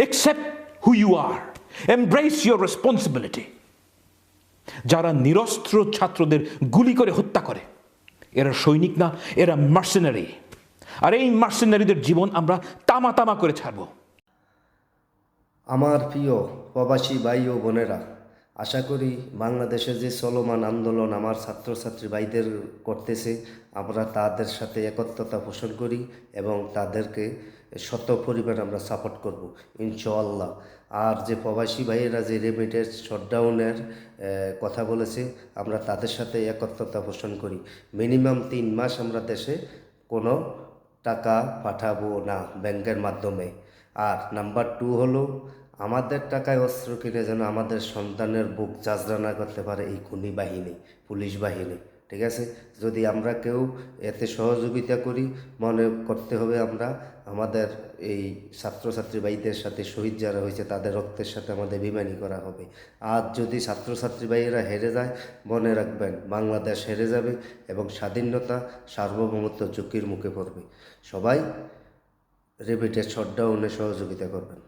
Accept who you are. Embrace your responsibility. যারা নিরস্ত্র ছাত্রদের গুলি করে হত্যা করে, এরা সৈনিক না, এরা মার্সেনারি। আর এই মার্সেনারিদের জীবন আমরা তামা তামা করে ছাড়ব। আমার প্রিয় প্রবাসী ভাই ও বোনেরা, আশা করি বাংলাদেশে যে চলমান আন্দোলন আমার ছাত্রছাত্রী ভাইদের করতেছে, আমরা তাদের সাথে একত্রতা পোষণ করি এবং তাদেরকে শত পরিমাণ আমরা সাপোর্ট করব ইনশাআল্লাহ। আর যে প্রবাসী ভাইয়েরা যে রেমিটেন্স শটডাউনের কথা বলেছে, আমরা তাদের সাথে একত্রতা পোষণ করি। মিনিমাম 3 মাস আমরা দেশে কোনো টাকা পাঠাবো না ব্যাংকের মাধ্যমে। আর নাম্বার 2 হলো, আমাদের টাকায় অস্ত্র কিনে যেন আমাদের সন্তানের বুক জাজরা না করতে পারে এই খুনি বাহিনী, পুলিশ বাহিনী। ঠিক আছে, যদি আমরা কেউ এতে সহযোগিতা করি, মনে করতে হবে আমরা আমাদের এই ছাত্রছাত্রী ভাইদের সাথে শহীদ যারা হয়েছে তাদের রক্তের সাথে আমাদের বেইমানি করা হবে। আর যদি ছাত্রছাত্রী ভাইয়েরা হেরে যায়, মনে রাখবেন বাংলাদেশ হেরে যাবে এবং স্বাধীনতা সার্বভৌমত্ব ঝুঁকির মুখে পড়বে। সবাই রেমিটেন্স শটডাউনে সহযোগিতা করবেন।